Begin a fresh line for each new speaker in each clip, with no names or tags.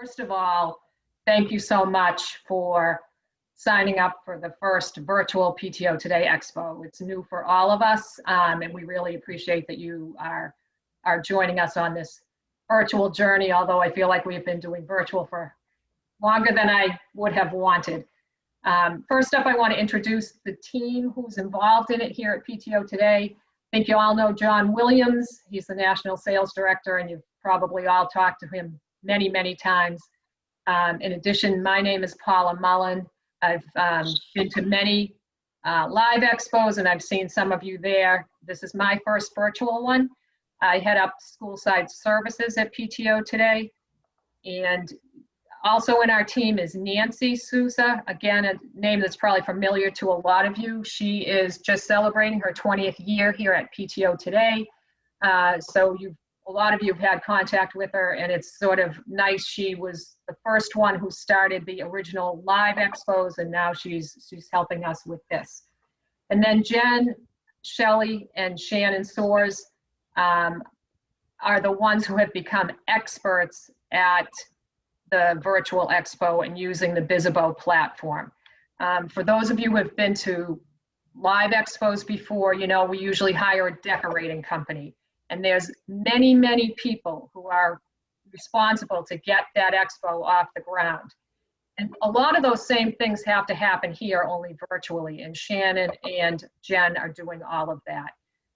First of all, thank you so much for signing up for the first virtual PTO Today Expo. It's new for all of us, and we really appreciate that you are joining us on this virtual journey, although I feel like we've been doing virtual for longer than I would have wanted. First up, I want to introduce the team who's involved in it here at PTO Today. I think you all know John Williams. He's the National Sales Director, and you've probably all talked to him many, many times. In addition, my name is Paula Mullen. I've been to many live expos, and I've seen some of you there. This is my first virtual one. I head up school-side services at PTO Today. And also in our team is Nancy Souza, again, a name that's probably familiar to a lot of you. She is just celebrating her 20th year here at PTO Today. So a lot of you have had contact with her, and it's sort of nice. She was the first one who started the original live expos, and now she's helping us with this. And then Jen, Shelley, and Shannon Soares are the ones who have become experts at the virtual expo and using the Visibo platform. For those of you who have been to live expos before, you know we usually hire a decorating company. And there's many, many people who are responsible to get that expo off the ground. And a lot of those same things have to happen here, only virtually. And Shannon and Jen are doing all of that,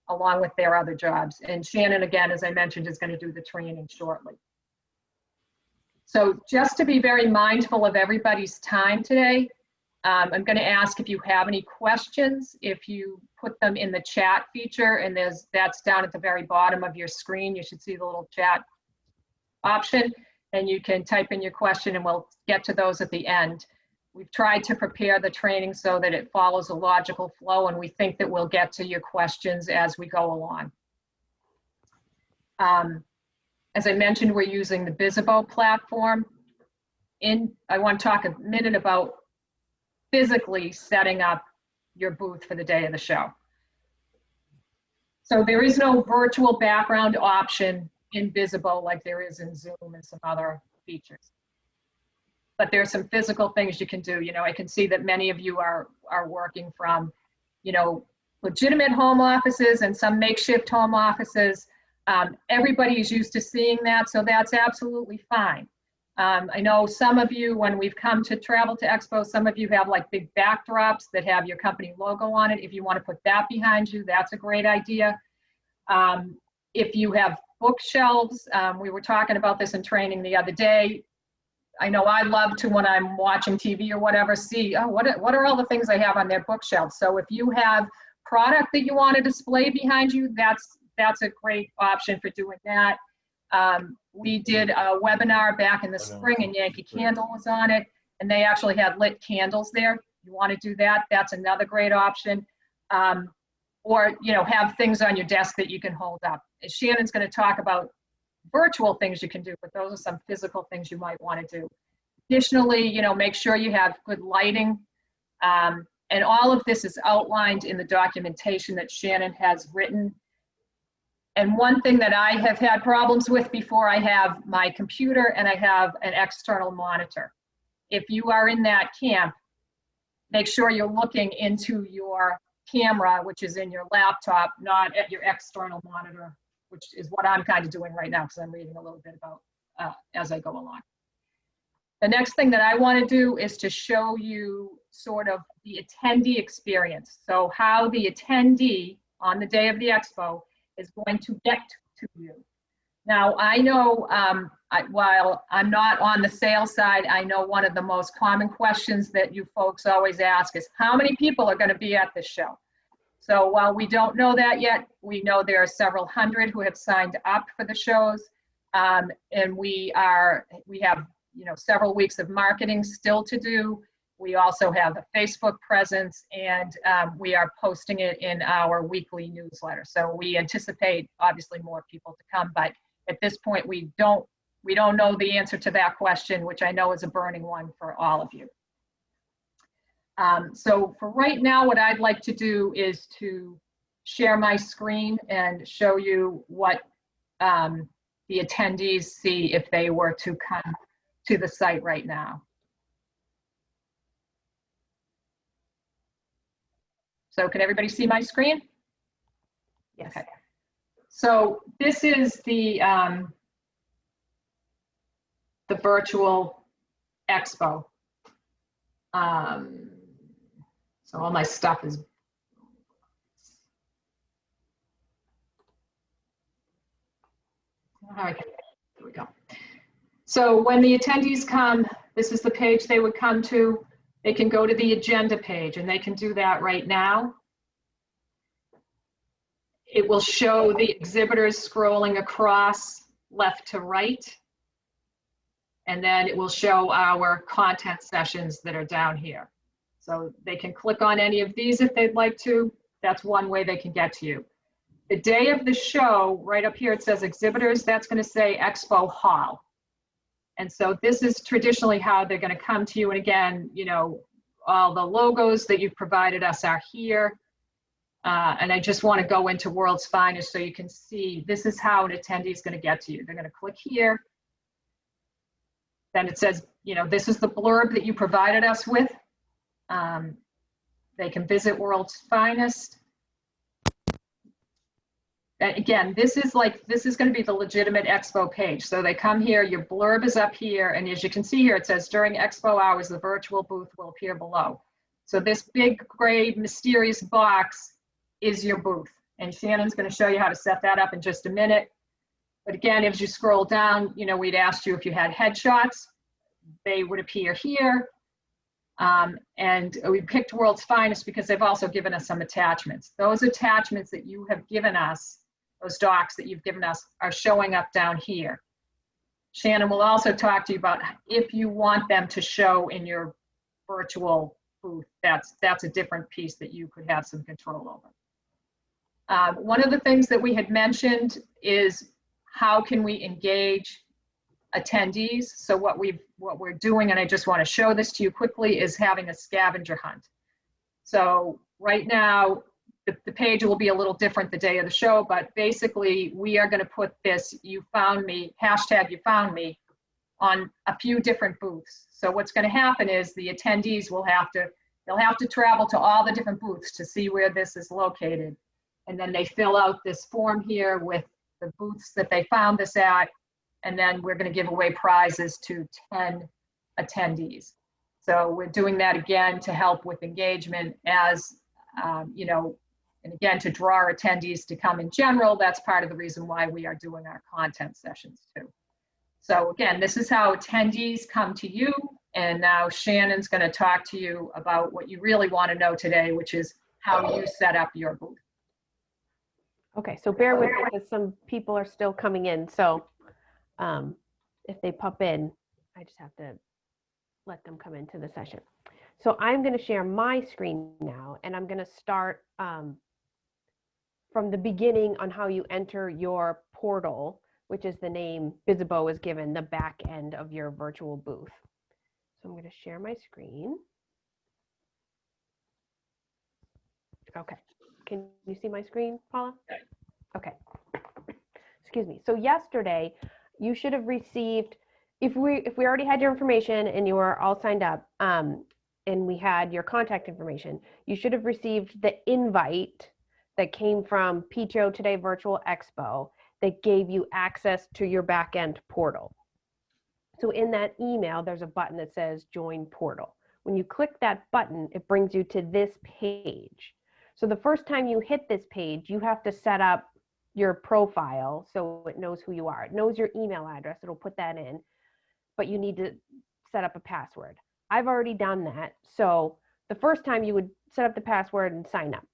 along with their other jobs. And Shannon, again, as I mentioned, is going to do the training shortly. So just to be very mindful of everybody's time today, I'm going to ask if you have any questions, if you put them in the chat feature, and that's down at the very bottom of your screen. You should see the little chat option, and you can type in your question and we'll get to those at the end. We've tried to prepare the training so that it follows a logical flow, and we think that we'll get to your questions as we go along. As I mentioned, we're using the Visibo platform. I want to talk a minute about physically setting up your booth for the day of the show. So there is no virtual background option in Visibo like there is in Zoom and some other features. But there's some physical things you can do. You know, I can see that many of you are working from, you know, legitimate home offices and some makeshift home offices. Everybody is used to seeing that, so that's absolutely fine. I know some of you, when we've come to travel to Expo, some of you have like big backdrops that have your company logo on it. If you want to put that behind you, that's a great idea. If you have bookshelves, we were talking about this in training the other day. I know I love to, when I'm watching TV or whatever, see, oh, what are all the things I have on their bookshelves? So if you have product that you want to display behind you, that's a great option for doing that. We did a webinar back in the spring, and Yankee Candle was on it, and they actually had lit candles there. You want to do that, that's another great option. Or, you know, have things on your desk that you can hold up. Shannon's going to talk about virtual things you can do, but those are some physical things you might want to do. Additionally, you know, make sure you have good lighting. And all of this is outlined in the documentation that Shannon has written. And one thing that I have had problems with before, I have my computer and I have an external monitor. If you are in that camp, make sure you're looking into your camera, which is in your laptop, not at your external monitor, which is what I'm kind of doing right now because I'm reading a little bit about as I go along. The next thing that I want to do is to show you sort of the attendee experience. So how the attendee on the day of the expo is going to get to you. Now, I know while I'm not on the sales side, I know one of the most common questions that you folks always ask is how many people are going to be at this show? So while we don't know that yet, we know there are several hundred who have signed up for the shows, and we have, you know, several weeks of marketing still to do. We also have a Facebook presence, and we are posting it in our weekly newsletter. So we anticipate obviously more people to come, but at this point we don't know the answer to that question, which I know is a burning one for all of you. So for right now, what I'd like to do is to share my screen and show you what the attendees see if they were to come to the site right now. So can everybody see my screen?
Yes.
Okay. So this is the virtual expo. So all my stuff is. All right, here we go. So when the attendees come, this is the page they would come to. They can go to the agenda page, and they can do that right now. It will show the exhibitors scrolling across left to right. And then it will show our content sessions that are down here. So they can click on any of these if they'd like to. That's one way they can get to you. The day of the show, right up here, it says exhibitors, that's going to say Expo Hall. And so this is traditionally how they're going to come to you. And again, you know, all the logos that you've provided us are here. And I just want to go into World's Finest so you can see this is how an attendee is going to get to you. They're going to click here. Then it says, you know, this is the blurb that you provided us with. They can visit World's Finest. And again, this is going to be the legitimate Expo page. So they come here, your blurb is up here, and as you can see here, it says during Expo hours, the virtual booth will appear below. So this big gray mysterious box is your booth. And Shannon's going to show you how to set that up in just a minute. But again, as you scroll down, you know, we'd asked you if you had headshots, they would appear here. And we picked World's Finest because they've also given us some attachments. Those attachments that you have given us, those docs that you've given us, are showing up down here. Shannon will also talk to you about if you want them to show in your virtual booth, that's a different piece that you could have some control over. One of the things that we had mentioned is how can we engage attendees. So what we're doing, and I just want to show this to you quickly, is having a scavenger hunt. So right now, the page will be a little different the day of the show, but basically we are going to put this "you found me" hashtag "you found me" on a few different booths. So what's going to happen is the attendees will they'll have to travel to all the different booths to see where this is located. And then they fill out this form here with the booths that they found this at. And then we're going to give away prizes to 10 attendees. So we're doing that again to help with engagement as, you know, and again, to draw attendees to come in general. That's part of the reason why we are doing our content sessions too. So again, this is how attendees come to you. And now Shannon's going to talk to you about what you really want to know today, which is how you set up your booth.
Okay, so bear with me because some people are still coming in. So if they pop in, I just have to let them come into the session. So I'm going to share my screen now, and I'm going to start from the beginning on how you enter your portal, which is the name Visibo is given, the back end of your virtual booth. So I'm going to share my screen. Okay. Can you see my screen, Paula? Okay. Excuse me. So yesterday, you should have received, if we already had your information and you were all signed up, and we had your contact information, you should have received the invite that came from PTO Today Virtual Expo that gave you access to your backend portal. So in that email, there's a button that says Join Portal. When you click that button, it brings you to this page. So the first time you hit this page, you have to set up your profile so it knows who you are. It knows your email address, it'll put that in, but you need to set up a password. I've already done that. So the first time you would set up the password and sign up,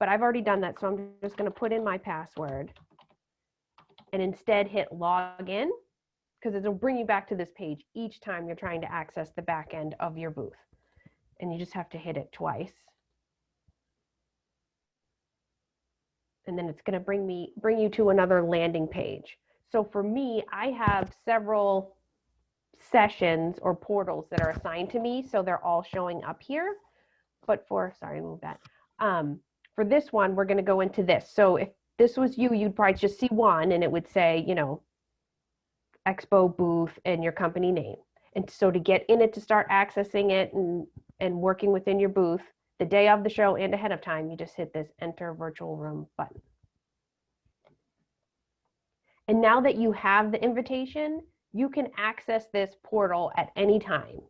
but I've already done that. So I'm just gonna put in my password and instead hit log in, because it'll bring you back to this page each time you're trying to access the back end of your booth. And you just have to hit it twice. And then it's going to bring you to another landing page. So for me, I have several sessions or portals that are assigned to me. So they're all showing up here. But sorry, move that. For this one, we're going to go into this. So if this was you, you'd probably just see one and it would say, you know, Expo booth and your company name. And so to get in it, to start accessing it and working within your booth the day of the show and ahead of time, you just hit this enter virtual room button. And now that you have the invitation, you can access this portal at any time.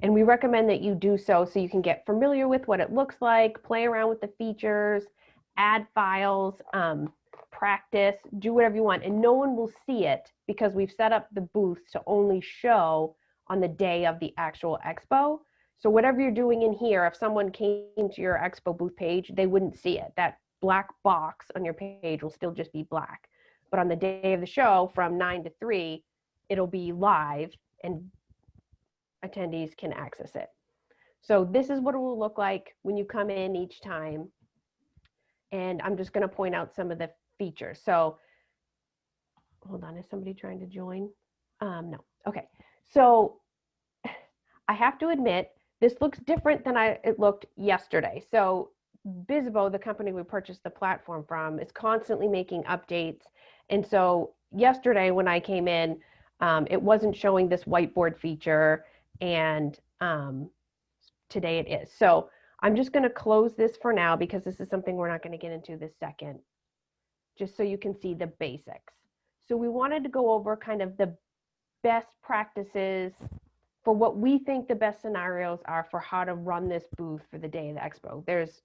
And we recommend that you do so you can get familiar with what it looks like, play around with the features, add files, practice, do whatever you want. And no one will see it because we've set up the booths to only show on the day of the actual expo. So whatever you're doing in here, if someone came to your expo booth page, they wouldn't see it. That black box on your page will still just be black. But on the day of the show from 9 to 3, it'll be live and attendees can access it. So this is what it will look like when you come in each time. And I'm just going to point out some of the features. So hold on, is somebody trying to join? No. Okay. So I have to admit, this looks different than it looked yesterday. So Bizzabo, the company we purchased the platform from, is constantly making updates. And so yesterday when I came in, it wasn't showing this whiteboard feature, and today it is. So I'm just going to close this for now because this is something we're not going to get into this second, just so you can see the basics. So we wanted to go over kind of the best practices for what we think the best scenarios are for how to run this booth for the day of the expo. There's,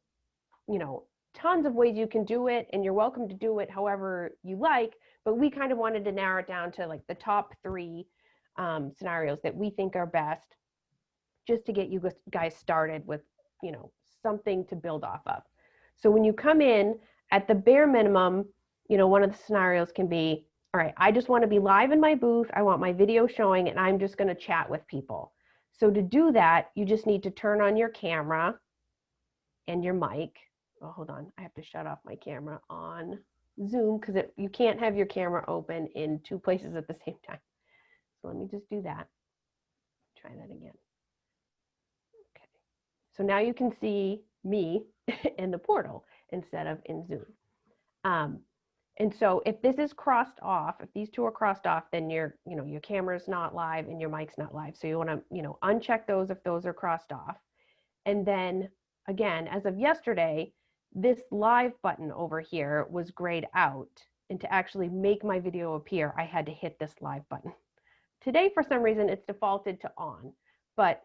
tons of ways you can do it, and you're welcome to do it however you like, but we kind of wanted to narrow it down to like the top 3 scenarios that we think are best, just to get you guys started with, something to build off of. So when you come in, at the bare minimum, one of the scenarios can be, all right, I just want to be live in my booth. I want my video showing, and I'm just going to chat with people. So to do that, you just need to turn on your camera and your mic. Oh, hold on. I have to shut off my camera on Zoom because you can't have your camera open in 2 places at the same time. So let me just do that. Try that again. Okay. So now you can see me in the portal instead of in Zoom. And so if this is crossed off, if these 2 are crossed off, then your camera's not live and your mic's not live. So you want to, uncheck those if those are crossed off. And then again, as of yesterday, this live button over here was grayed out. And to actually make my video appear, I had to hit this live button. Today, for some reason, it's defaulted to on. But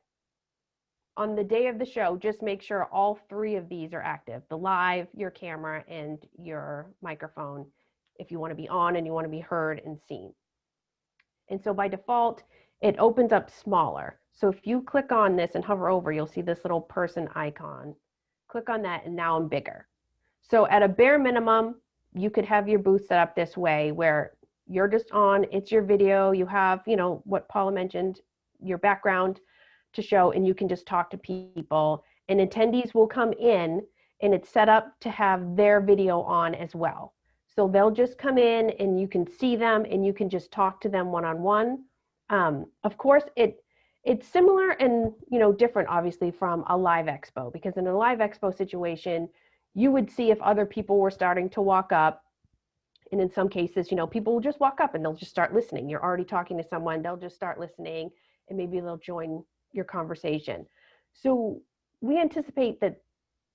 on the day of the show, just make sure all 3 of these are active: the live, your camera, and your microphone, if you want to be on and you want to be heard and seen. And so by default, it opens up smaller. So if you click on this and hover over, you'll see this little person icon. Click on that, and now I'm bigger. So at a bare minimum, you could have your booth set up this way where you're just on, it's your video, you have, what Paula mentioned, your background to show, and you can just talk to people, and attendees will come in, and it's set up to have their video on as well. So they'll just come in and you can see them and you can just talk to them one-on-one. Of course, it's similar and different obviously from a live expo, because in a live expo situation, you would see if other people were starting to walk up. And in some cases, people will just walk up and they'll just start listening. You're already talking to someone, they'll just start listening, and maybe they'll join your conversation. So we anticipate that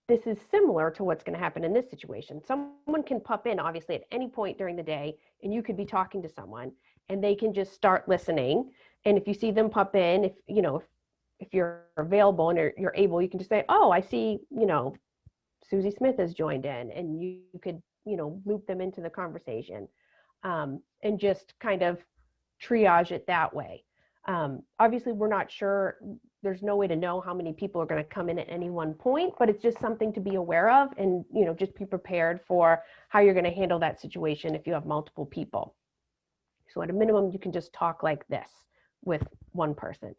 this is similar to what's going to happen in this situation. Someone can pop in, obviously, at any point during the day, and you could be talking to someone, and they can just start listening. And if you see them pop in, if you're available and you're able, you can just say, oh, I see, Susie Smith has joined in, and you could, loop them into the conversation, and just kind of triage it that way. Obviously, we're not sure. There's no way to know how many people are going to come in at any one point, but it's just something to be aware of, and just be prepared for how you're going to handle that situation if you have multiple people. So at a minimum, you can just talk like this with one person.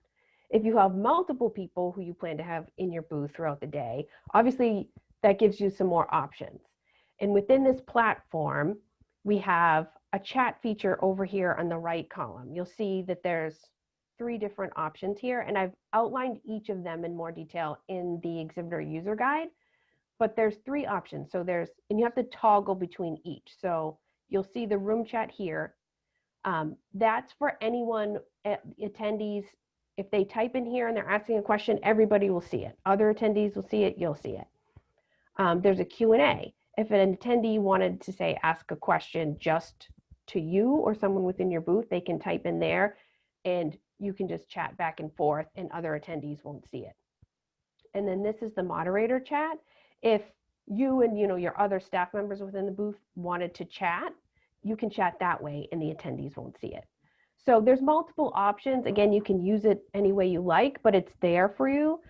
If you have multiple people who you plan to have in your booth throughout the day, obviously that gives you some more options. And within this platform, we have a chat feature over here on the right column. You'll see that there's 3 different options here, and I've outlined each of them in more detail in the Exhibitor user guide, but there's 3 options. So and you have to toggle between each. So you'll see the room chat here. That's for anyone, attendees If they type in here and they're asking a question, everybody will see it. Other attendees will see it, you'll see it. There's a Q&A. If an attendee wanted to say, ask a question just to you or someone within your booth, they can type in there and you can just chat back and forth and other attendees won't see it. And then this is the moderator chat. If you and your other staff members within the booth wanted to chat, you can chat that way and the attendees won't see it. So there's multiple options. Again, you can use it any way you like, but it's there for you.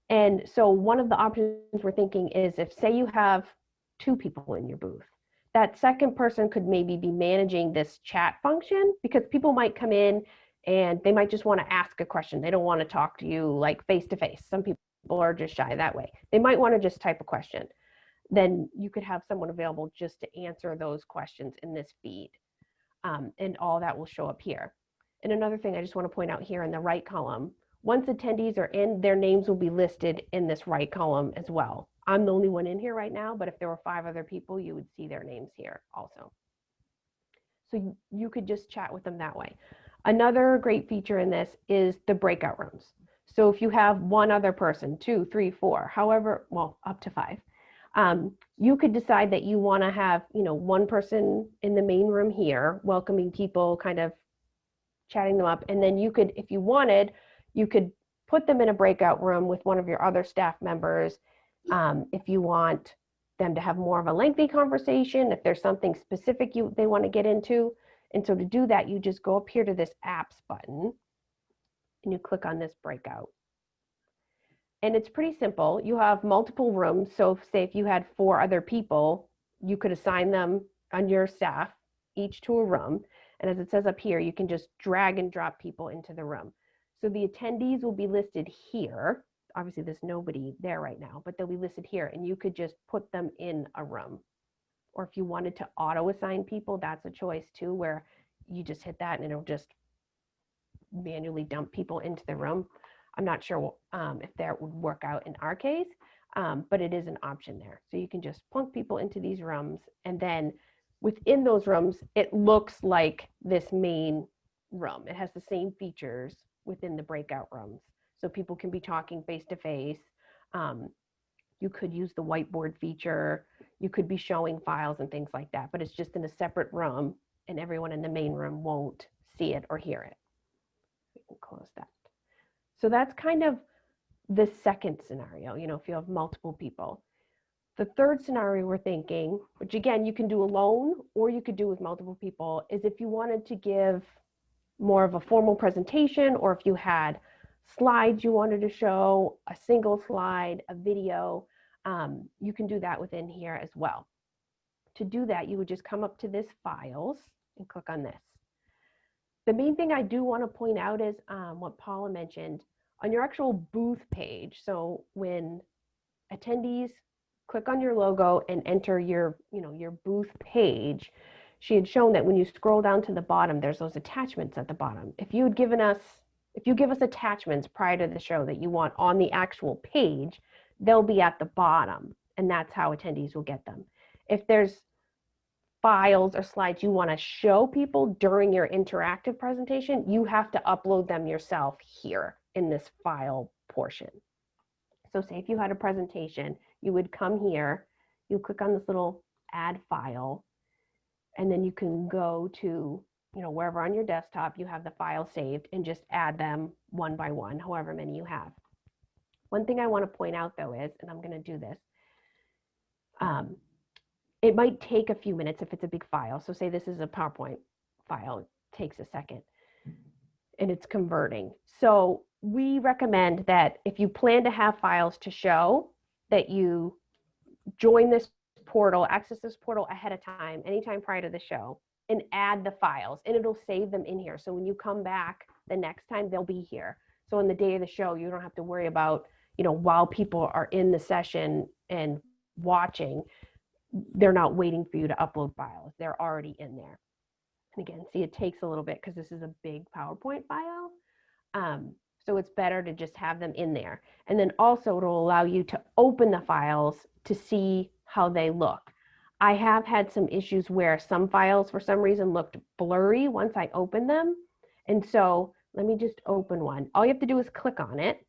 And so one of the options we're thinking is if, say, you have 2 people in your booth, that second person could maybe be managing this chat function, because people might come in and they might just want to ask a question. They don't want to talk to you like face to face. Some people are just shy that way. They might want to just type a question. Then you could have someone available just to answer those questions in this feed. And all that will show up here. And another thing I just want to point out here in the right column, once attendees are in, their names will be listed in this right column as well. I'm the only one in here right now, but if there were 5 other people, you would see their names here also. So you could just chat with them that way. Another great feature in this is the breakout rooms. So if you have 1 other person, 2, 3, 4, however, well, up to 5, you could decide that you want to have, 1 person in the main room here, welcoming people, kind of chatting them up. And then you could, if you wanted, you could put them in a breakout room with one of your other staff members. If you want them to have more of a lengthy conversation, if there's something specific they want to get into. And so to do that, you just go up here to this apps button and you click on this breakout. And it's pretty simple. You have multiple rooms. So say if you had 4 other people, you could assign them on your staff, each to a room. And as it says up here, you can just drag and drop people into the room. So the attendees will be listed here. Obviously, there's nobody there right now, but they'll be listed here. And you could just put them in a room. Or if you wanted to auto-assign people, that's a choice too, where you just hit that and it'll just manually dump people into the room. I'm not sure if that would work out in our case, but it is an option there. So you can just plunk people into these rooms, and then within those rooms, it looks like this main room. It has the same features within the breakout rooms. So people can be talking face to face. You could use the whiteboard feature. You could be showing files and things like that, but it's just in a separate room and everyone in the main room won't see it or hear it. We can close that. So that's kind of the second scenario, if you have multiple people. The third scenario we're thinking, which again, you can do alone or you could do with multiple people, is if you wanted to give more of a formal presentation, or if you had slides you wanted to show, a single slide, a video, you can do that within here as well. To do that, you would just come up to this files and click on this. The main thing I do want to point out is what Paula mentioned on your actual booth page. So when attendees click on your logo and enter your booth page, she had shown that when you scroll down to the bottom, there's those attachments at the bottom. If you give us attachments prior to the show that you want on the actual page, they'll be at the bottom, and that's how attendees will get them. If there's files or slides you want to show people during your interactive presentation, you have to upload them yourself here in this file portion. So say if you had a presentation, you would come here, you click on this little add file, and then you can go to, wherever on your desktop you have the file saved and just add them one by one, however many you have. One thing I want to point out though is, and I'm going to do this, it might take a few minutes if it's a big file. So say this is a PowerPoint file, it takes a second and it's converting. So we recommend that if you plan to have files to show, that you join this portal, access this portal ahead of time, anytime prior to the show, and add the files, and it'll save them in here. So when you come back the next time, they'll be here. So on the day of the show, you don't have to worry about, while people are in the session and watching, they're not waiting for you to upload files. They're already in there. And again, see, it takes a little bit because this is a big PowerPoint file. So it's better to just have them in there. And then also it'll allow you to open the files to see how they look. I have had some issues where some files for some reason looked blurry once I opened them. And so let me just open one. All you have to do is click on it,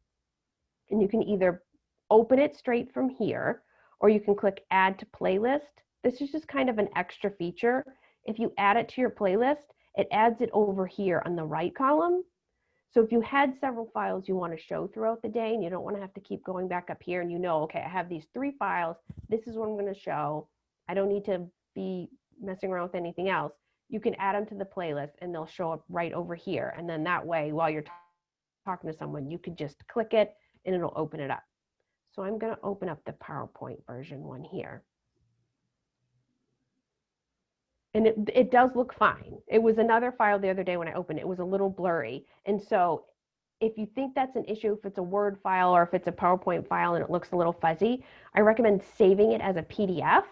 and you can either open it straight from here, or you can click add to playlist. This is just kind of an extra feature. If you add it to your playlist, it adds it over here on the right column. So if you had several files you want to show throughout the day and you don't want to have to keep going back up here, and you know, okay, I have these 3 files, this is what I'm going to show, I don't need to be messing around with anything else, you can add them to the playlist and they'll show up right over here. And then that way, while you're talking to someone, you could just click it and it'll open it up. So I'm going to open up the PowerPoint version one here. And it does look fine. It was another file the other day when I opened it. It was a little blurry. And so if you think that's an issue, if it's a Word file or if it's a PowerPoint file and it looks a little fuzzy, I recommend saving it as a PDF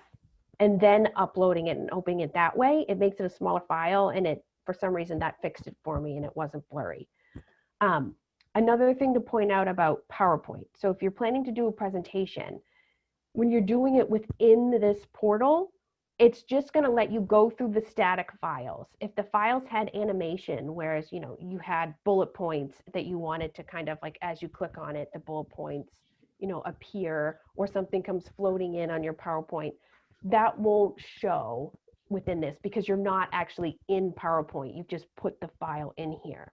and then uploading it and opening it that way. It makes it a smaller file, and it, for some reason, that fixed it for me and it wasn't blurry. Another thing to point out about PowerPoint. So if you're planning to do a presentation, when you're doing it within this portal, it's just going to let you go through the static files. If the files had animation, whereas, you know, you had bullet points that you wanted to kind of like, as you click on it, the bullet points, you know, appear, or something comes floating in on your PowerPoint, that won't show within this because you're not actually in PowerPoint. You've just put the file in here.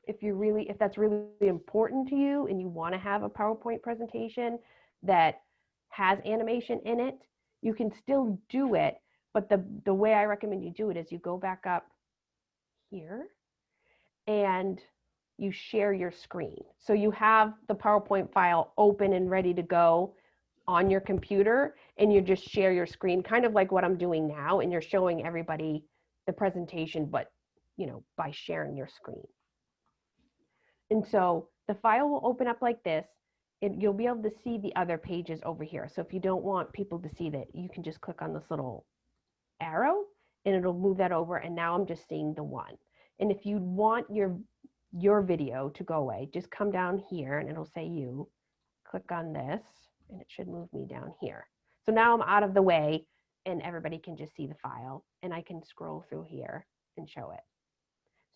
If that's really important to you and you want to have a PowerPoint presentation that has animation in it, you can still do it, but the way I recommend you do it is you go back up here and you share your screen. So you have the PowerPoint file open and ready to go on your computer, and you just share your screen, kind of like what I'm doing now, and you're showing everybody the presentation, but, you know, by sharing your screen. And so the file will open up like this. You'll be able to see the other pages over here. So if you don't want people to see that, you can just click on this little arrow and it'll move that over. And now I'm just seeing the one. And if you want your video to go away, just come down here and it'll say you. Click on this and it should move me down here. So now I'm out of the way and everybody can just see the file, and I can scroll through here and show it.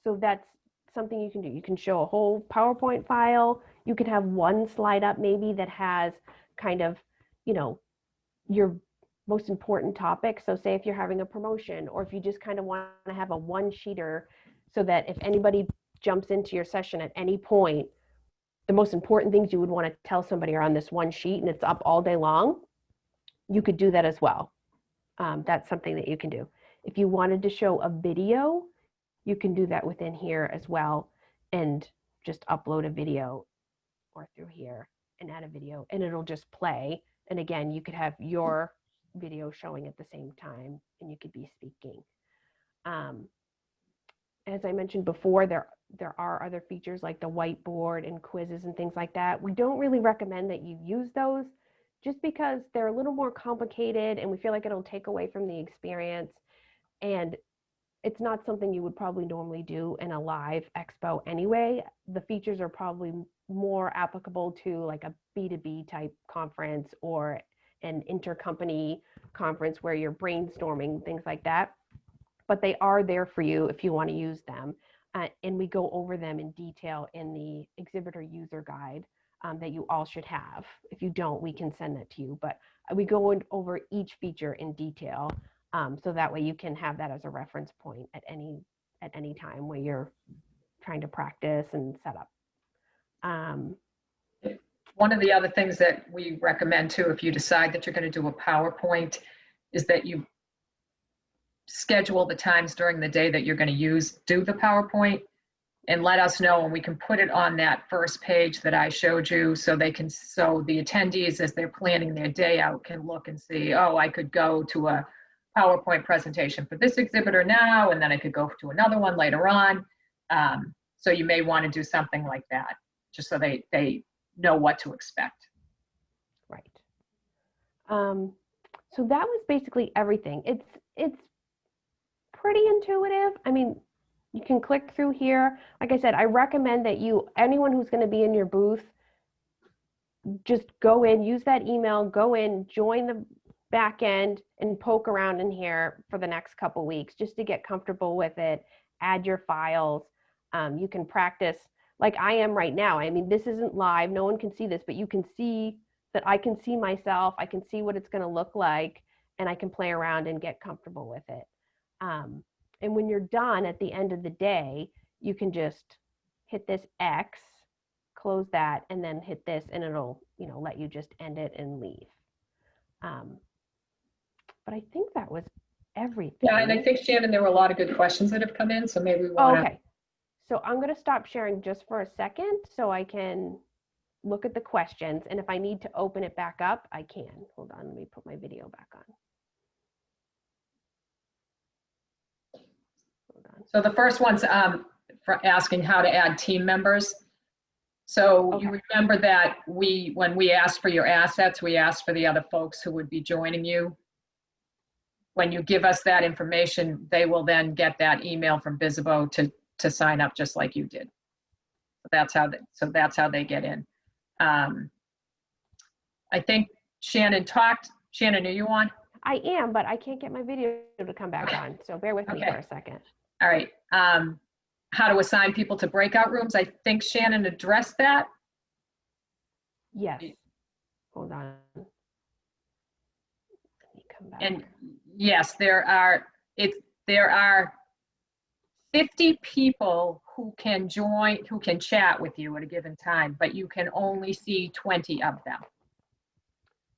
So that's something you can do. You can show a whole PowerPoint file. You could have one slide up maybe that has kind of, you know, your most important topic. So say if you're having a promotion, or if you just kind of want to have a one-sheeter so that if anybody jumps into your session at any point, the most important things you would want to tell somebody are on this one sheet and it's up all day long, you could do that as well. That's something that you can do. If you wanted to show a video, you can do that within here as well, and just upload a video or through here and add a video and it'll just play. And again, you could have your video showing at the same time and you could be speaking. As I mentioned before, there are other features like the whiteboard and quizzes and things like that. We don't really recommend that you use those just because they're a little more complicated and we feel like it'll take away from the experience. And it's not something you would probably normally do in a live expo anyway. The features are probably more applicable to like a B2B type conference or an intercompany conference where you're brainstorming, things like that. But they are there for you if you want to use them. And we go over them in detail in the exhibitor user guide that you all should have. If you don't, we can send that to you. But we go over each feature in detail. So that way you can have that as a reference point at any time where you're trying to practice and set up.
One of the other things that we recommend too, if you decide that you're going to do a PowerPoint, is that you schedule the times during the day that you're going to do the PowerPoint, and let us know, and we can put it on that first page that I showed you, so the attendees, as they're planning their day out, can look and see, oh, I could go to a PowerPoint presentation for this exhibitor now, and then I could go to another one later on. So you may want to do something like that, just so they know what to expect.
Right. So that was basically everything. It's pretty intuitive. I mean, you can click through here. Like I said, I recommend that anyone who's going to be in your booth, just go in, use that email, go in, join the back end and poke around in here for the next couple weeks just to get comfortable with it, add your files. You can practice like I am right now. I mean, this isn't live. No one can see this, but you can see that I can see myself. I can see what it's going to look like, and I can play around and get comfortable with it. And when you're done at the end of the day, you can just hit this X, close that, and then hit this, and it'll, let you just end it and leave. But I think that was everything.
Yeah, and I think, Shannon, there were a lot of good questions that have come in, so maybe we want to.
Okay. So I'm going to stop sharing just for a second so I can look at the questions. And if I need to open it back up, I can. Hold on, let me put my video back on. Hold on.
So the first one's for asking how to add team members. So you remember that when we asked for your assets, we asked for the other folks who would be joining you. When you give us that information, they will then get that email from Bizzabo to sign up just like you did. That's how they get in. I think Shannon talked. Shannon, are you on?
I am, but I can't get my video to come back on. So bear with me for a second.
All right. How to assign people to breakout rooms. I think Shannon addressed that.
Yes. Hold on. Let me come back.
And yes, there are 50 people who can join, who can chat with you at a given time, but you can only see 20 of them.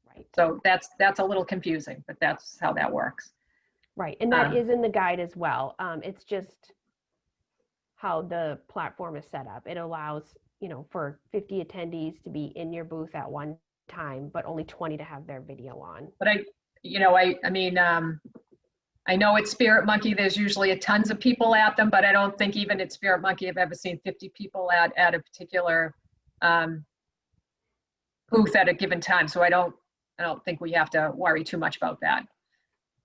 Right.
So that's a little confusing, but that's how that works.
Right. And that is in the guide as well. It's just how the platform is set up. It allows, for 50 attendees to be in your booth at one time, but only 20 to have their video on.
But I know at Spirit Monkey, there's usually tons of people at them, but I don't think even at Spirit Monkey I've ever seen 50 people at a particular booth at a given time. So I don't think we have to worry too much about that.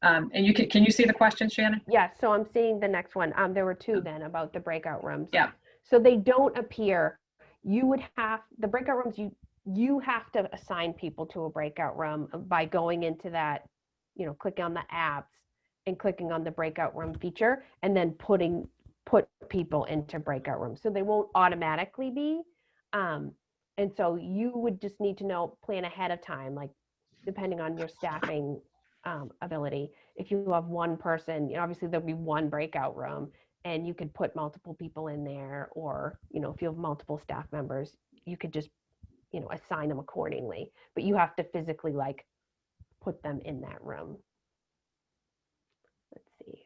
And can you see the question, Shannon?
Yeah, so I'm seeing the next one. There were two then about the breakout rooms.
Yeah.
So they don't appear. You would have, the breakout rooms, you have to assign people to a breakout room by going into that, clicking on the apps and clicking on the breakout room feature and then put people into breakout rooms. So they won't automatically be. And so you would just need to plan ahead of time, like depending on your staffing ability. If you have one person, obviously there'll be one breakout room and you could put multiple people in there, or, if you have multiple staff members, you could just, assign them accordingly, but you have to physically put them in that room. Let's see.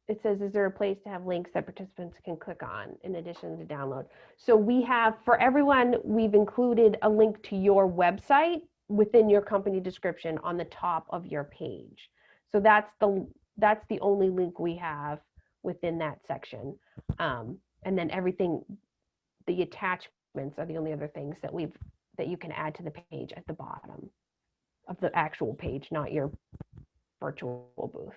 It says, is there a place to have links that participants can click on in addition to download? So we have, for everyone, we've included a link to your website within your company description on the top of your page. So that's the only link we have within that section. And then everything, the attachments are the only other things that you can add to the page at the bottom of the actual page, not your virtual booth.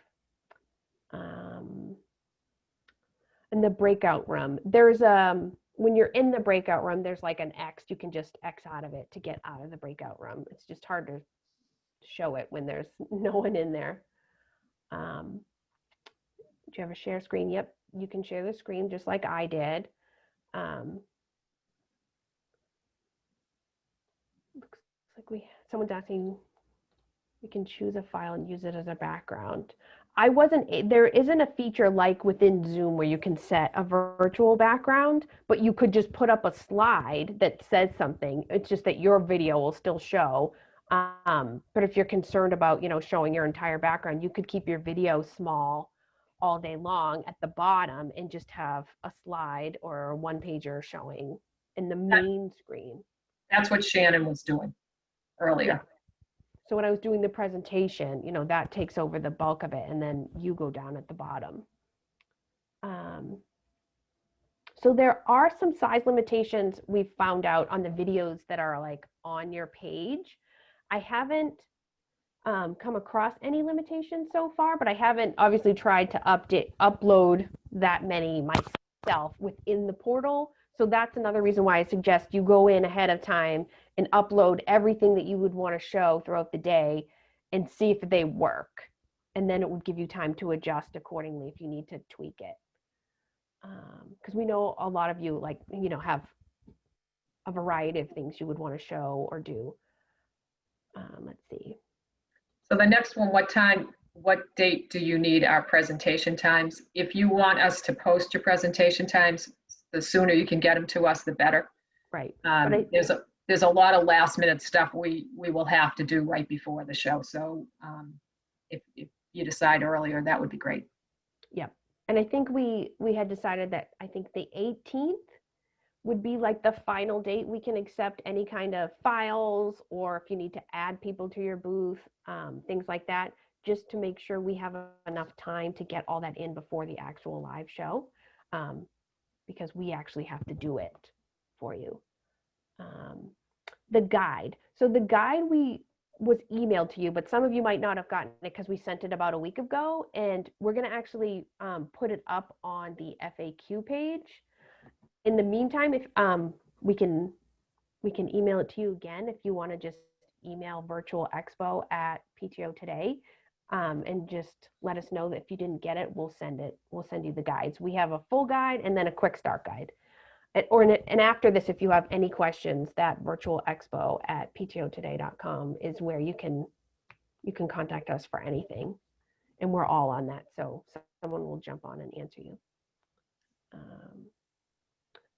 In the breakout room, there's when you're in the breakout room, there's like an X. You can just X out of it to get out of the breakout room. It's just hard to show it when there's no one in there. Do you have a share screen? Yep, you can share the screen just like I did. Looks like someone's asking, we can choose a file and use it as a background. There isn't a feature like within Zoom where you can set a virtual background, but you could just put up a slide that says something. It's just that your video will still show. But if you're concerned about, showing your entire background, you could keep your video small all day long at the bottom and just have a slide or a one-pager showing in the main screen.
That's what Shannon was doing earlier.
Yeah. So when I was doing the presentation, that takes over the bulk of it, and then you go down at the bottom. So there are some size limitations we've found out on the videos that are on your page. I haven't come across any limitations so far, but I haven't obviously tried to upload that many myself within the portal. So that's another reason why I suggest you go in ahead of time and upload everything that you would want to show throughout the day and see if they work. And then it would give you time to adjust accordingly if you need to tweak it. because we know a lot of you like, have a variety of things you would want to show or do. Let's see.
So the next one, what date do you need our presentation times? If you want us to post your presentation times, the sooner you can get them to us, the better.
Right. But
There's a lot of last minute stuff we will have to do right before the show. So if you decide earlier, that would be great.
Yep. And I think we had decided that I think the 18th would be like the final date we can accept any kind of files, or if you need to add people to your booth, things like that, just to make sure we have enough time to get all that in before the actual live show, because we actually have to do it for you. The guide. So the guide was emailed to you, but some of you might not have gotten it because we sent it about a week ago, and we're going to actually put it up on the FAQ page. In the meantime, if we can email it to you again if you want to just email virtualexpo@PTO today, and just let us know that if you didn't get it, we'll send you the guides. We have a full guide and then a quick start guide. And after this, if you have any questions, that virtualexpo@ptotoday.com is where you can contact us for anything, and we're all on that, so someone will jump on and answer you.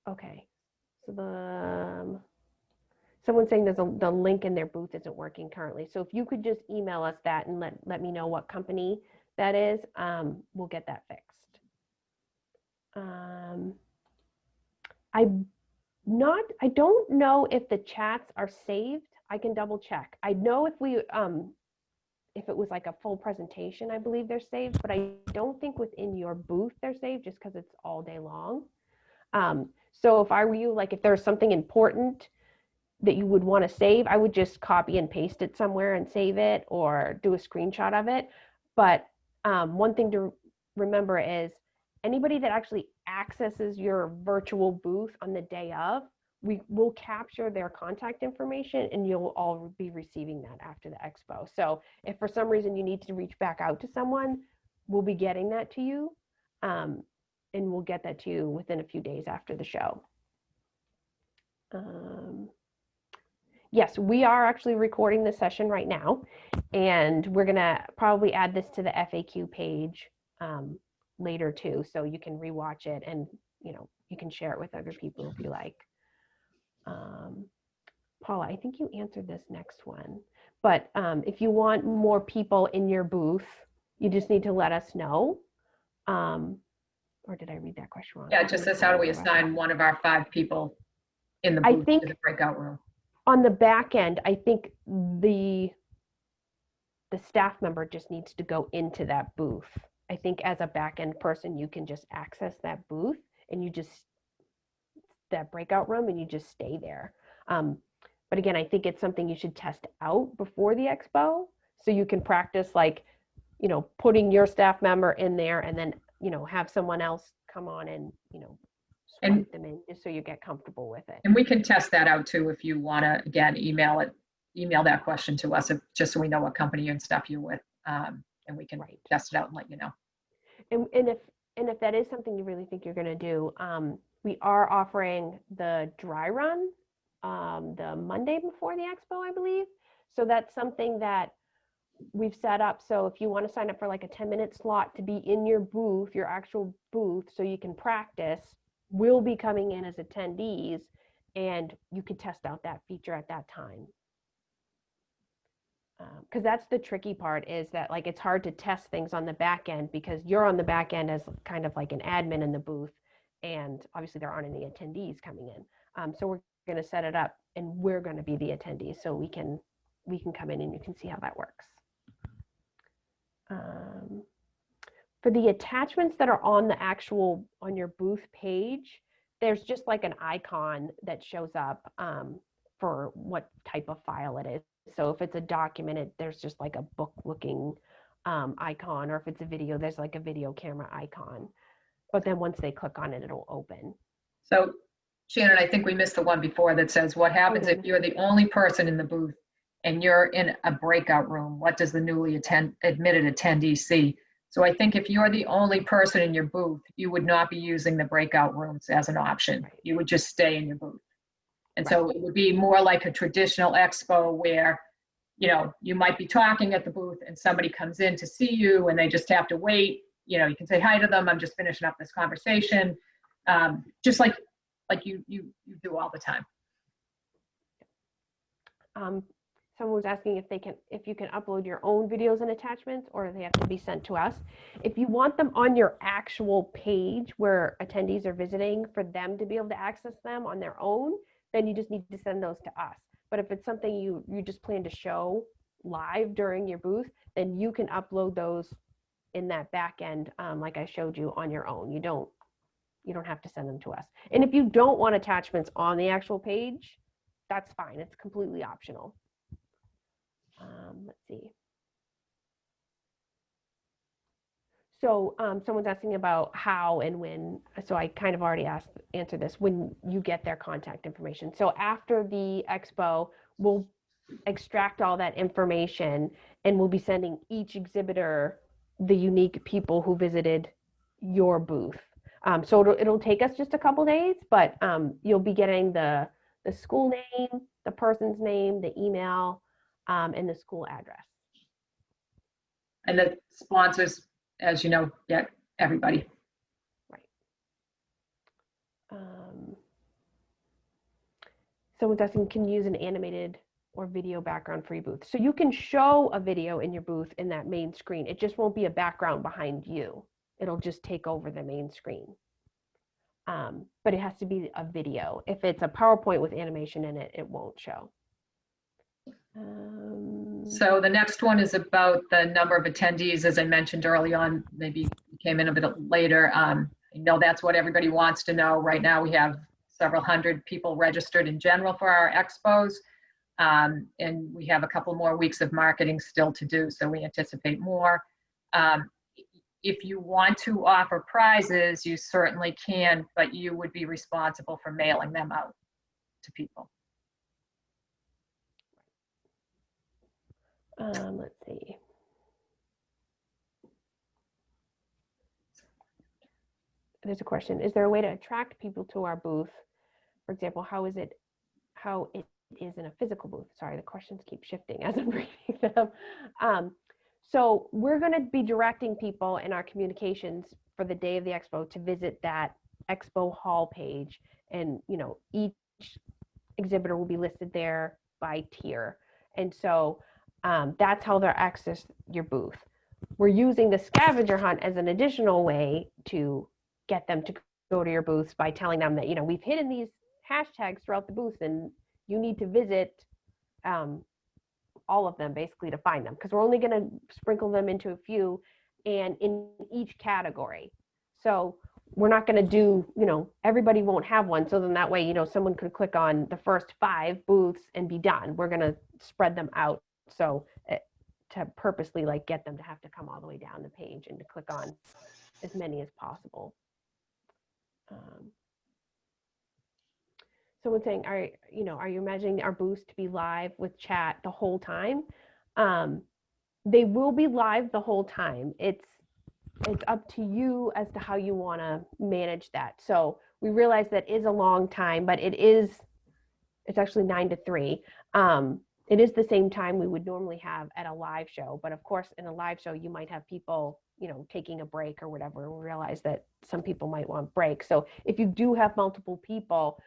Okay, so someone's saying the link in their booth isn't working currently. So if you could just email us that and let me know what company that is, we'll get that fixed. I don't know if the chats are saved. I can double check. I know if it was like a full presentation, I believe they're saved, but I don't think within your booth they're saved just because it's all day long. So if I were you, like if there's something important that you would want to save, I would just copy and paste it somewhere and save it, or do a screenshot of it. But one thing to remember is anybody that actually accesses your virtual booth on the day of, we will capture their contact information, and you'll all be receiving that after the expo. So if for some reason you need to reach back out to someone, we'll be getting that to you. And we'll get that to you within a few days after the show. Yes, we are actually recording this session right now, and we're gonna probably add this to the FAQ page later too, so you can rewatch it, and you can share it with other people if you like. Paula, I think you answered this next one, but if you want more people in your booth, you just need to let us know. Or did I read that question wrong?
Yeah, it just says, how do we assign one of our 5 people in the booth to the breakout room?
On the back end, I think the staff member just needs to go into that booth. I think as a back end person, you can just access that booth and that breakout room, and you just stay there. But again, I think it's something you should test out before the expo, so you can practice, like, putting your staff member in there, and then have someone else come on and swipe them in, just so you get comfortable with it.
And we can test that out too if you want to, again, email that question to us, just so we know what company and stuff you're with, and we can test it out and let you know.
And if that is something you really think you're going to do, we are offering the dry run the Monday before the expo, I believe. So that's something that we've set up. So if you want to sign up for like a 10-minute slot to be in your booth, your actual booth, so you can practice, we'll be coming in as attendees, and you could test out that feature at that time. Because that's the tricky part, is that like it's hard to test things on the back end, because you're on the back end as kind of like an admin in the booth, and obviously there aren't any attendees coming in. So we're going to set it up, and we're going to be the attendees, so we can come in and you can see how that works. For the attachments that are on your booth page, there's just like an icon that shows up for what type of file it is. So if it's a document, there's just like a book looking icon, or if it's a video, there's like a video camera icon. But then once they click on it, it'll open.
So Shannon, I think we missed the one before that says, what happens if you're the only person in the booth and you're in a breakout room? What does the newly admitted attendee see? So I think if you're the only person in your booth, you would not be using the breakout rooms as an option.
Right.
You would just stay in your booth. And
Right.
so it would be more like a traditional expo where, you know, you might be talking at the booth and somebody comes in to see you and they just have to wait. You know, you can say hi to them. I'm just finishing up this conversation. Just like you do all the time.
Someone was asking if you can upload your own videos and attachments, or they have to be sent to us. If you want them on your actual page where attendees are visiting for them to be able to access them on their own, then you just need to send those to us. But if it's something you just plan to show live during your booth, then you can upload those in that back end, like I showed you, on your own. You don't have to send them to us. And if you don't want attachments on the actual page, that's fine. It's completely optional. Let's see. So someone's asking about how and when. So I kind of already answered this. When you get their contact information. So after the expo, we'll extract all that information and we'll be sending each exhibitor the unique people who visited your booth. So it'll take us just a couple days, but you'll be getting the school name, the person's name, the email, and the school address.
And the sponsors, as you know, get everybody.
Right. Someone's asking, can you use an animated or video background for your booth? So you can show a video in your booth in that main screen. It just won't be a background behind you. It'll just take over the main screen. But it has to be a video. If it's a PowerPoint with animation in it, it won't show.
So the next one is about the number of attendees, as I mentioned early on, maybe came in a bit later. I know that's what everybody wants to know. Right now we have several hundred people registered in general for our expos. And we have a couple more weeks of marketing still to do, so we anticipate more. If you want to offer prizes, you certainly can, but you would be responsible for mailing them out to people.
Let's see. There's a question. Is there a way to attract people to our booth? For example, how it is in a physical booth? Sorry, the questions keep shifting as I'm reading them. So we're going to be directing people in our communications for the day of the expo to visit that expo hall page, and each exhibitor will be listed there by tier, and so that's how they'll access your booth. We're using the scavenger hunt as an additional way to get them to go to your booths by telling them that we've hidden these hashtags throughout the booth and you need to visit all of them basically to find them, because we're only going to sprinkle them into a few and in each category. So we're not going to do, everybody won't have one. So then that way, someone could click on the first 5 booths and be done. We're going to spread them out. So to purposely get them to have to come all the way down the page and to click on as many as possible. Someone's saying, are you imagining our booths to be live with chat the whole time? They will be live the whole time. It's up to you as to how you want to manage that. So we realize that is a long time, but it's actually 9 to 3. It is the same time we would normally have at a live show, but of course in a live show you might have people taking a break or whatever. We realize that some people might want breaks. So if you do have multiple people,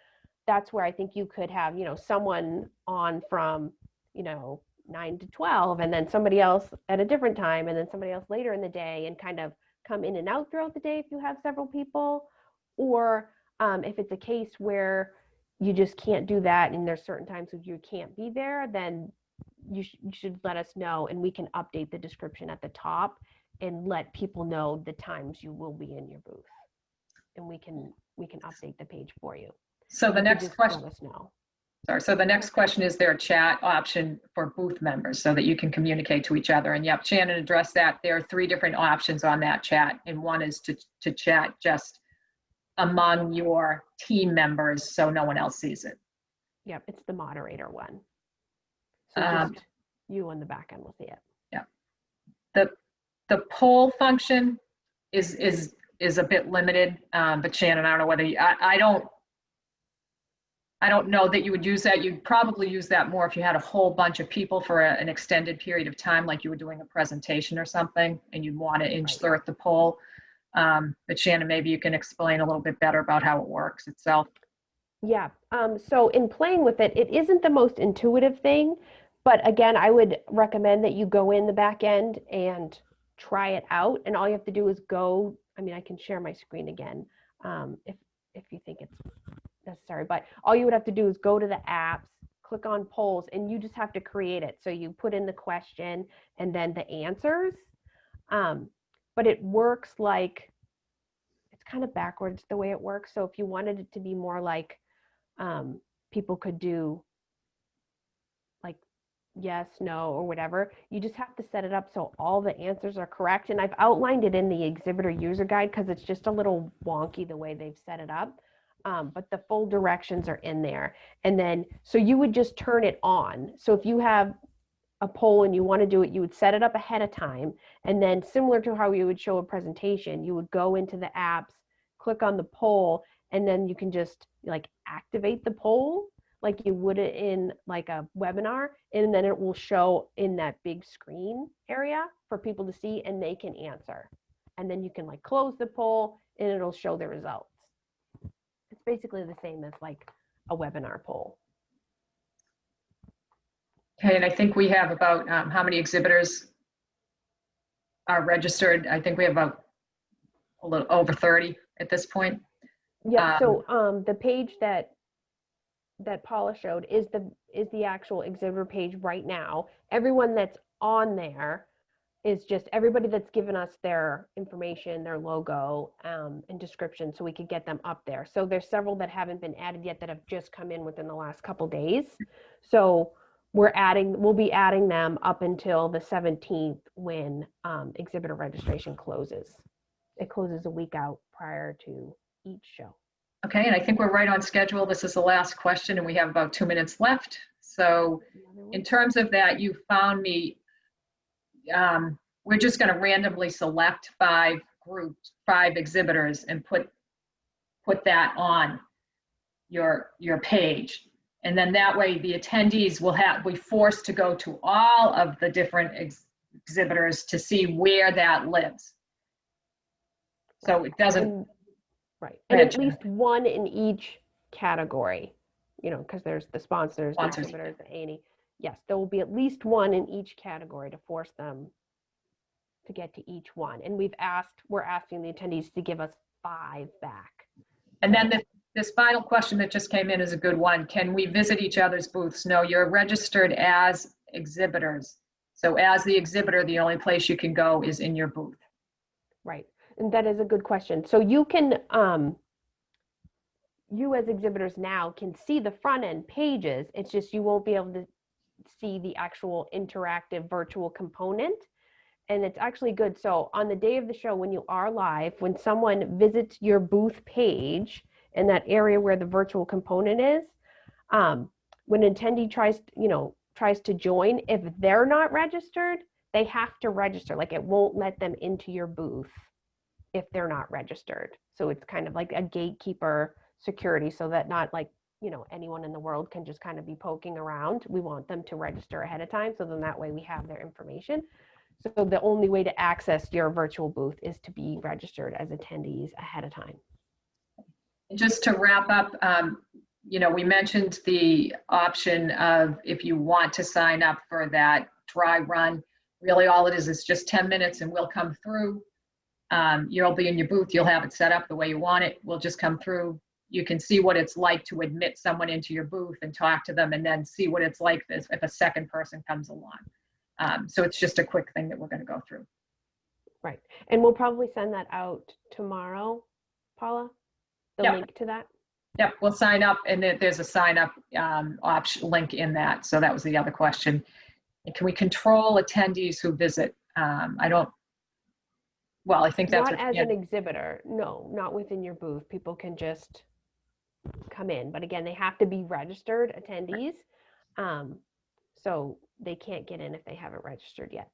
that's where I think you could have someone on from 9 to 12, and then somebody else at a different time, and then somebody else later in the day, and kind of come in and out throughout the day if you have several people. Or if it's a case where you just can't do that and there's certain times when you can't be there, then you should let us know, and we can update the description at the top and let people know the times you will be in your booth, and we can update the page for you.
So the next question,
let us know.
Sorry, so the next question, is there a chat option for booth members so that you can communicate to each other? And yep, Shannon addressed that. There are 3 different options on that chat, and one is to chat just among your team members so no one else sees it.
Yep, it's the moderator one. So just you on the back end will see it.
Yeah. The poll function is a bit limited, but Shannon, I don't know whether I don't know that you would use that. You'd probably use that more if you had a whole bunch of people for an extended period of time, like you were doing a presentation or something, and you'd want to insert the poll. But Shannon, maybe you can explain a little bit better about how it works itself.
Yeah, so in playing with it, it isn't the most intuitive thing, but again, I would recommend that you go in the back end and try it out. And all you have to do is go, I mean, I can share my screen again if you think it's necessary, but all you would have to do is go to the apps, click on polls, and you just have to create it. So you put in the question and then the answers. But it works like, it's kind of backwards the way it works. So if you wanted it to be more like, people could do like yes, no, or whatever. You just have to set it up so all the answers are correct. And I've outlined it in the exhibitor user guide because it's just a little wonky the way they've set it up. But the full directions are in there. And then, so you would just turn it on. So if you have a poll and you want to do it, you would set it up ahead of time. And then similar to how you would show a presentation, you would go into the apps, click on the poll, and then you can just like activate the poll like you would in like a webinar, and then it will show in that big screen area for people to see and they can answer. And then you can like close the poll and it'll show the results. It's basically the same as like a webinar poll.
Okay, and I think we have about how many exhibitors are registered? I think we have about a little over 30 at this point.
Yeah, so the page that Paula showed is the actual exhibitor page right now. Everyone that's on there is just everybody that's given us their information, their logo, and description, so we could get them up there. So there's several that haven't been added yet that have just come in within the last couple days. So we'll be adding them up until the 17th when exhibitor registration closes. It closes a week out prior to each show.
Okay, and I think we're right on schedule. This is the last question and we have about 2 minutes left. So in terms of that, you found me, we're just going to randomly select 5 exhibitors and put that on your page. And then that way the attendees will be forced to go to all of the different exhibitors to see where that lives. So it doesn't.
Right. And at least one in each category, because there's the sponsors, the exhibitors, the A&E. Yes, there will be at least one in each category to force them to get to each one. And we're asking the attendees to give us 5 back.
And then this final question that just came in is a good one. Can we visit each other's booths? No, you're registered as exhibitors. So as the exhibitor, the only place you can go is in your booth.
Right. And that is a good question. So you can, you as exhibitors now can see the front end pages. It's just you won't be able to see the actual interactive virtual component. And it's actually good. So on the day of the show, when you are live, when someone visits your booth page in that area where the virtual component is, when an attendee tries to join, if they're not registered, they have to register. Like it won't let them into your booth if they're not registered. So it's kind of like a gatekeeper security so that not like, anyone in the world can just kind of be poking around. We want them to register ahead of time. So then that way we have their information. So the only way to access your virtual booth is to be registered as attendees ahead of time.
And just to wrap up, we mentioned the option of if you want to sign up for that dry run, really all it is just 10 minutes and we'll come through. You'll be in your booth, you'll have it set up the way you want it. We'll just come through. You can see what it's like to admit someone into your booth and talk to them and then see what it's like if a second person comes along. So it's just a quick thing that we're going to go through.
Right. And we'll probably send that out tomorrow, Paula, the link to that.
Yep, we'll sign up and there's a sign up option link in that. So that was the other question. And can we control attendees who visit? I think that's
not as an exhibitor. No, not within your booth. People can just come in, but again, they have to be registered attendees. So they can't get in if they haven't registered yet.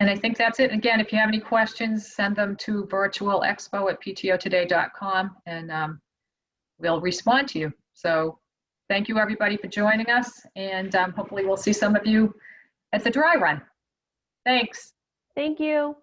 And I think that's it. Again, if you have any questions, send them to virtualexpo@ptotoday.com, and we'll respond to you. So thank you, everybody, for joining us, and hopefully we'll see some of you at the dry run. Thanks.
Thank you.